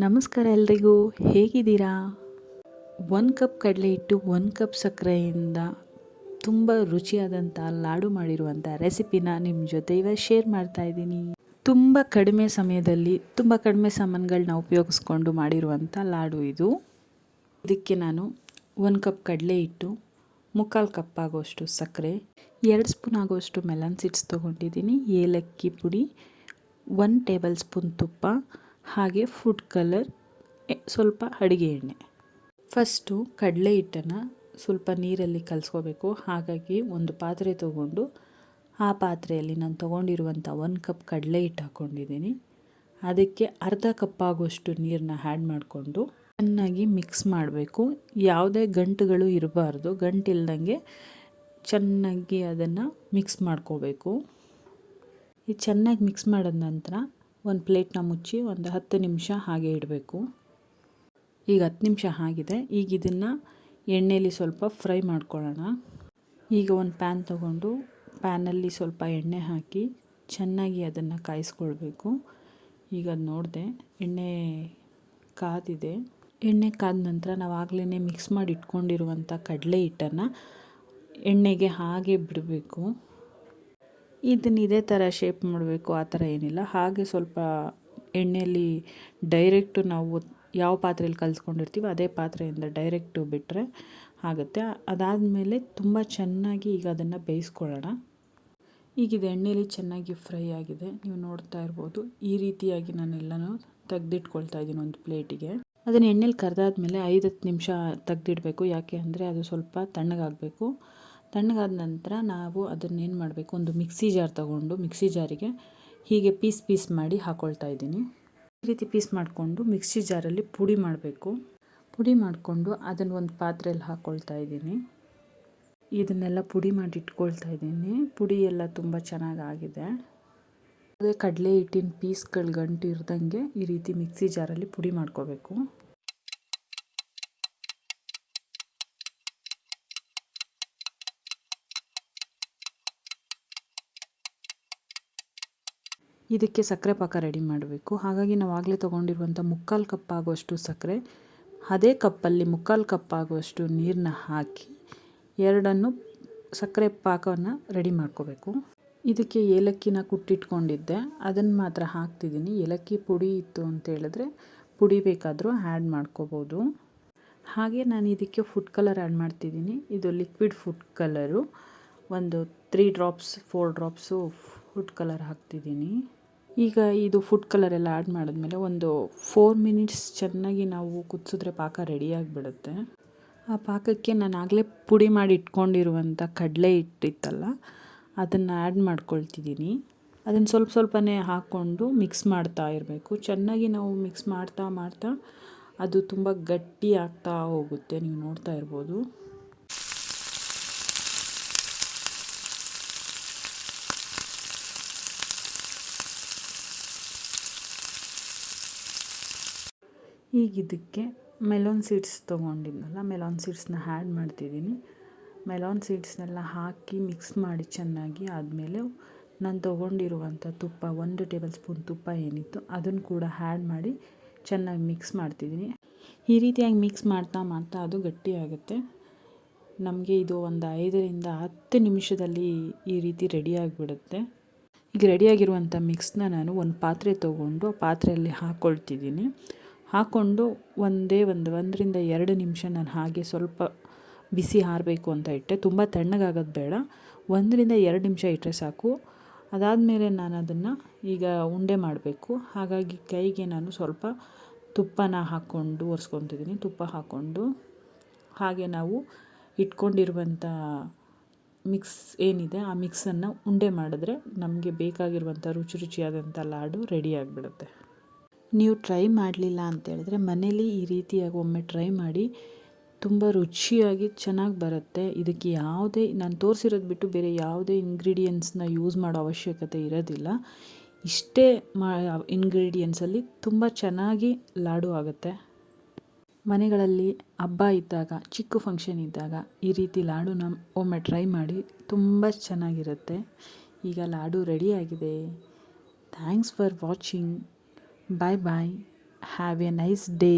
ನಮಸ್ಕಾರ ಎಲ್ರಿಗೂ, ಹೇಗಿದ್ದೀರಾ? 1 ಕಪ್ ಕಡಲೆ ಹಿಟ್ಟು 1 ಕಪ್ ಸಕ್ಕರೆಯಿಂದ ತುಂಬ ರುಚಿಯಾದಂಥ ಲಾಡು ಮಾಡಿರುವಂಥ ರೆಸಿಪಿನ ನಿಮ್ಮ ಜೊತೆ ಇವತ್ತು ಶೇರ್ ಮಾಡ್ತಾ ಇದ್ದೀನಿ. ತುಂಬ ಕಡಿಮೆ ಸಮಯದಲ್ಲಿ ತುಂಬ ಕಡಿಮೆ ಸಾಮಾನುಗಳನ್ನ ಉಪಯೋಗಿಸ್ಕೊಂಡು ಮಾಡಿರುವಂಥ ಲಾಡು ಇದು. ಇದಕ್ಕೆ ನಾನು 1 ಕಪ್ ಕಡಲೆ ಹಿಟ್ಟು, 3/4 ಕಪ್ ಆಗೋಷ್ಟು ಸಕ್ಕರೆ, 2 ಸ್ಪೂನ್ ಆಗೋಷ್ಟು ಮೆಲನ್ ಸೀಡ್ಸ್ ತೊಗೊಂಡಿದ್ದೀನಿ, ಏಲಕ್ಕಿ ಪುಡಿ, 1 ಟೇಬಲ್ ಸ್ಪೂನ್ ತುಪ್ಪ, ಹಾಗೆ ಫುಡ್ ಕಲರ್, ಸ್ವಲ್ಪ ಅಡುಗೆ ಎಣ್ಣೆ. ಫಸ್ಟು ಕಡಲೆ ಹಿಟ್ಟನ್ನು ಸ್ವಲ್ಪ ನೀರಲ್ಲಿ ಕಲಿಸ್ಕೋಬೇಕು. ಹಾಗಾಗಿ ಒಂದು ಪಾತ್ರೆ ತೊಗೊಂಡು ಆ ಪಾತ್ರೆಯಲ್ಲಿ ನಾನು ತೊಗೊಂಡಿರುವಂಥ 1 ಕಪ್ ಕಡಲೆ ಹಿಟ್ಟು ಹಾಕ್ಕೊಂಡಿದ್ದೀನಿ. ಅದಕ್ಕೆ ಅರ್ಧ ಕಪ್ ಆಗೋಷ್ಟು ನೀರನ್ನ ಆ್ಯಡ್ ಮಾಡಿಕೊಂಡು ಚೆನ್ನಾಗಿ ಮಿಕ್ಸ್ ಮಾಡಬೇಕು. ಯಾವುದೇ ಗಂಟುಗಳು ಇರಬಾರ್ದು, ಗಂಟಿಲ್ದಂಗೆ ಚೆನ್ನಾಗಿ ಅದನ್ನು ಮಿಕ್ಸ್ ಮಾಡ್ಕೋಬೇಕು. ಇದು ಚೆನ್ನಾಗಿ ಮಿಕ್ಸ್ ಮಾಡಿದ ನಂತರ ಒಂದು ಪ್ಲೇಟ್ನ ಮುಚ್ಚಿ ಒಂದು 10 ನಿಮಿಷ ಹಾಗೆ ಇಡಬೇಕು. ಈಗ 10 ನಿಮಿಷ ಆಗಿದೆ. ಈಗ ಇದನ್ನು ಎಣ್ಣೆಯಲ್ಲಿ ಸ್ವಲ್ಪ ಫ್ರೈ ಮಾಡ್ಕೊಳ್ಳೋಣ. ಈಗ ಒಂದು ಪ್ಯಾನ್ ತೊಗೊಂಡು ಪ್ಯಾನಲ್ಲಿ ಸ್ವಲ್ಪ ಎಣ್ಣೆ ಹಾಕಿ ಚೆನ್ನಾಗಿ ಅದನ್ನು ಕಾಯಿಸ್ಕೊಳ್ಬೇಕು. ಈಗ ಅದು ನೋಡಿದೆ ಎಣ್ಣೆ ಕಾದಿದೆ. ಎಣ್ಣೆ ಕಾದ ನಂತರ ನಾವು ಆಗಲೇ ಮಿಕ್ಸ್ ಮಾಡಿ ಇಟ್ಕೊಂಡಿರುವಂಥ ಕಡಲೆ ಹಿಟ್ಟನ್ನು ಎಣ್ಣೆಗೆ ಹಾಗೆ ಬಿಡಬೇಕು. ಇದನ್ನು ಇದೇ ಥರ ಶೇಪ್ ಮಾಡಬೇಕು ಆ ಥರ ಏನಿಲ್ಲ. ಹಾಗೆ ಸ್ವಲ್ಪ ಎಣ್ಣೆಯಲ್ಲಿ ಡೈರೆಕ್ಟು ನಾವು ಯಾವ ಪಾತ್ರೆಯಲ್ಲಿ ಕಲಿಸ್ಕೊಂಡಿರ್ತೀವಿ ಅದೇ ಪಾತ್ರೆಯಿಂದ ಡೈರೆಕ್ಟು ಬಿಟ್ಟರೆ ಆಗುತ್ತೆ. ಅದಾದಮೇಲೆ ತುಂಬ ಚೆನ್ನಾಗಿ ಈಗ ಅದನ್ನು ಬೇಯಿಸ್ಕೊಳ್ಳೋಣ. ಈಗ ಇದು ಎಣ್ಣೆಯಲ್ಲಿ ಚೆನ್ನಾಗಿ ಫ್ರೈ ಆಗಿದೆ, ನೀವು ನೋಡ್ತಾ ಇರ್ಬೋದು. ಈ ರೀತಿಯಾಗಿ ನಾನೆಲ್ಲನೂ ತೆಗೆದಿಟ್ಕೊಳ್ತಾ ಇದ್ದೀನಿ ಒಂದು ಪ್ಲೇಟಿಗೆ. ಅದನ್ನು ಎಣ್ಣೆಲಿ ಕರೆದಾದ್ಮೇಲೆ 5-10 ನಿಮಿಷ ತೆಗೆದಿಡಬೇಕು. ಯಾಕೆ ಅಂದರೆ ಅದು ಸ್ವಲ್ಪ ತಣ್ಣಗಾಗಬೇಕು. ತಣ್ಣಗಾದ ನಂತರ ನಾವು ಅದನ್ನೇನು ಮಾಡಬೇಕು, ಒಂದು ಮಿಕ್ಸಿ ಜಾರ್ ತೊಗೊಂಡು ಮಿಕ್ಸಿ ಜಾರಿಗೆ ಹೀಗೆ ಪೀಸ್ ಮಾಡಿ ಹಾಕ್ಕೊಳ್ತಾ ಇದ್ದೀನಿ. ಈ ರೀತಿ ಪೀಸ್ ಮಾಡಿಕೊಂಡು ಮಿಕ್ಸಿ ಜಾರಲ್ಲಿ ಪುಡಿ ಮಾಡಬೇಕು. ಪುಡಿ ಮಾಡಿಕೊಂಡು ಅದನ್ನು ಒಂದು ಪಾತ್ರೆಯಲ್ಲಿ ಹಾಕ್ಕೊಳ್ತಾ ಇದ್ದೀನಿ. ಇದನ್ನೆಲ್ಲ ಪುಡಿ ಮಾಡಿ ಇಟ್ಕೊಳ್ತಾ ಇದ್ದೀನಿ. ಪುಡಿ ಎಲ್ಲ ತುಂಬ ಚೆನ್ನಾಗಾಗಿದೆ. ಅದೇ ಕಡಲೆ ಹಿಟ್ಟಿನ ಪೀಸ್ಗಳು ಗಂಟು ಇರ್ದಂಗೆ ಈ ರೀತಿ ಮಿಕ್ಸಿ ಜಾರಲ್ಲಿ ಪುಡಿ ಮಾಡ್ಕೋಬೇಕು. ಇದಕ್ಕೆ ಸಕ್ಕರೆ ಪಾಕ ರೆಡಿ ಮಾಡಬೇಕು. ಹಾಗಾಗಿ ನಾವು ಆಗಲೇ ತೊಗೊಂಡಿರುವಂಥ 3/4 ಕಪ್ ಆಗುವಷ್ಟು ಸಕ್ಕರೆ, ಅದೇ ಕಪ್ಪಲ್ಲಿ 3/4 ಕಪ್ ಆಗುವಷ್ಟು ನೀರನ್ನ ಹಾಕಿ ಎರಡನ್ನು ಸಕ್ಕರೆ ಪಾಕವನ್ನು ರೆಡಿ ಮಾಡ್ಕೋಬೇಕು. ಇದಕ್ಕೆ ಏಲಕ್ಕಿನ ಕುಟ್ಟಿಟ್ಕೊಂಡಿದ್ದೆ, ಅದನ್ನು ಮಾತ್ರ ಹಾಕ್ತಿದ್ದೀನಿ. ಏಲಕ್ಕಿ ಪುಡಿ ಇತ್ತು ಅಂತ ಹೇಳಿದ್ರೆ ಪುಡಿ ಬೇಕಾದರೂ ಆ್ಯಡ್ ಮಾಡ್ಕೋಬೋದು. ಹಾಗೆ ನಾನು ಇದಕ್ಕೆ ಫುಡ್ ಕಲರ್ ಆ್ಯಡ್ ಮಾಡ್ತಿದ್ದೀನಿ. ಇದು ಲಿಕ್ವಿಡ್ ಫುಡ್ ಕಲರು. ಒಂದು 3 ಡ್ರಾಪ್ಸ್ 4 ಡ್ರಾಪ್ಸು ಫುಡ್ ಕಲರ್ ಹಾಕ್ತಿದ್ದೀನಿ. ಈಗ ಇದು ಫುಡ್ ಕಲರ್ ಎಲ್ಲ ಆ್ಯಡ್ ಮಾಡಿದ್ಮೇಲೆ ಒಂದು 4 ಮಿನಿಟ್ಸ್ ಚೆನ್ನಾಗಿ ನಾವು ಕುದಿಸಿದ್ರೆ ಪಾಕ ರೆಡಿಯಾಗಿಬಿಡುತ್ತೆ. ಆ ಪಾಕಕ್ಕೆ ನಾನು ಆಗಲೇ ಪುಡಿ ಮಾಡಿ ಇಟ್ಕೊಂಡಿರುವಂಥ ಕಡಲೆ ಹಿಟ್ಟಿತ್ತಲ್ಲ ಅದನ್ನು ಆ್ಯಡ್ ಮಾಡ್ಕೊಳ್ತಿದ್ದೀನಿ. ಅದನ್ನು ಸ್ವಲ್ಪನೇ ಹಾಕ್ಕೊಂಡು ಮಿಕ್ಸ್ ಮಾಡ್ತಾ ಇರಬೇಕು. ಚೆನ್ನಾಗಿ ನಾವು ಮಿಕ್ಸ್ ಮಾಡ್ತಾ ಅದು ತುಂಬ ಗಟ್ಟಿ ಆಗ್ತಾ ಹೋಗುತ್ತೆ, ನೀವು ನೋಡ್ತಾ ಇರ್ಬೋದು. ಈಗ ಇದಕ್ಕೆ ಮೆಲೋನ್ ಸೀಡ್ಸ್ ತೊಗೊಂಡಿದ್ನಲ್ಲ, ಮೆಲೋನ್ ಸೀಡ್ಸ್ನ ಆ್ಯಡ್ ಮಾಡ್ತಿದ್ದೀನಿ. ಮೆಲೋನ್ ಸೀಡ್ಸ್ನೆಲ್ಲ ಹಾಕಿ ಮಿಕ್ಸ್ ಮಾಡಿ ಚೆನ್ನಾಗಿ ಆದಮೇಲೆ ನಾನು ತೊಗೊಂಡಿರುವಂಥ ತುಪ್ಪ 1 ಟೇಬಲ್ ಸ್ಪೂನ್ ತುಪ್ಪ ಏನಿತ್ತು ಅದನ್ನು ಕೂಡ ಆ್ಯಡ್ ಮಾಡಿ ಚೆನ್ನಾಗಿ ಮಿಕ್ಸ್ ಮಾಡ್ತಿದ್ದೀನಿ. ಈ ರೀತಿಯಾಗಿ ಮಿಕ್ಸ್ ಮಾಡ್ತಾ ಅದು ಗಟ್ಟಿಯಾಗುತ್ತೆ. ನಮಗೆ ಇದು ಒಂದು 5-10 ನಿಮಿಷದಲ್ಲಿ ಈ ರೀತಿ ರೆಡಿಯಾಗಿಬಿಡುತ್ತೆ. ಈಗ ರೆಡಿಯಾಗಿರುವಂಥ ಮಿಕ್ಸ್ನ ನಾನು ಒಂದು ಪಾತ್ರೆ ತೊಗೊಂಡು ಪಾತ್ರೆಯಲ್ಲಿ ಹಾಕ್ಕೊಳ್ತಿದ್ದೀನಿ. ಹಾಕ್ಕೊಂಡು 1-2 ನಿಮಿಷ ನಾನು ಹಾಗೆ ಸ್ವಲ್ಪ ಬಿಸಿ ಆರಬೇಕು ಅಂತ ಇಟ್ಟೆ. ತುಂಬ ತಣ್ಣಗಾಗೋದು ಬೇಡ, 1-2 ನಿಮಿಷ ಇಟ್ಟರೆ ಸಾಕು. ಅದಾದಮೇಲೆ ನಾನು ಅದನ್ನು ಈಗ ಉಂಡೆ ಮಾಡಬೇಕು. ಹಾಗಾಗಿ ಕೈಗೆ ನಾನು ಸ್ವಲ್ಪ ತುಪ್ಪನ ಹಾಕ್ಕೊಂಡು ಒರೆಸ್ಕೊತಿದ್ದೀನಿ. ತುಪ್ಪ ಹಾಕ್ಕೊಂಡು ಹಾಗೆ ನಾವು ಇಟ್ಕೊಂಡಿರುವಂಥ ಮಿಕ್ಸ್ ಏನಿದೆ ಆ ಮಿಕ್ಸನ್ನು ಉಂಡೆ ಮಾಡಿದ್ರೆ ನಮಗೆ ಬೇಕಾಗಿರುವಂಥ ರುಚಿಯಾದಂಥ ಲಾಡು ರೆಡಿಯಾಗಿಬಿಡುತ್ತೆ. ನೀವು ಟ್ರೈ ಮಾಡಲಿಲ್ಲ ಅಂತೇಳಿದ್ರೆ ಮನೇಲಿ ಈ ರೀತಿಯಾಗಿ ಒಮ್ಮೆ ಟ್ರೈ ಮಾಡಿ, ತುಂಬ ರುಚಿಯಾಗಿ ಚೆನ್ನಾಗಿ ಬರುತ್ತೆ. ಇದಕ್ಕೆ ಯಾವುದೇ ನಾನು ತೋರಿಸಿರೋದು ಬಿಟ್ಟು ಬೇರೆ ಯಾವುದೇ ಇಂಗ್ರೀಡಿಯೆಂಟ್ಸ್ನ ಯೂಸ್ ಮಾಡೋ ಅವಶ್ಯಕತೆ ಇರೋದಿಲ್ಲ. ಇಷ್ಟೇ ಇಂಗ್ರೀಡಿಯೆಂಟ್ಸಲ್ಲಿ ತುಂಬ ಚೆನ್ನಾಗಿ ಲಾಡು ಆಗುತ್ತೆ. ಮನೆಗಳಲ್ಲಿ ಹಬ್ಬ ಇದ್ದಾಗ, ಚಿಕ್ಕ ಫಂಕ್ಷನ್ ಇದ್ದಾಗ ಈ ರೀತಿ ಲಾಡುನ ಒಮ್ಮೆ ಟ್ರೈ ಮಾಡಿ, ತುಂಬ ಚೆನ್ನಾಗಿರುತ್ತೆ. ಈಗ ಲಾಡು ರೆಡಿಯಾಗಿದೆ. Thanks for watching. Bye bye. Have a nice day.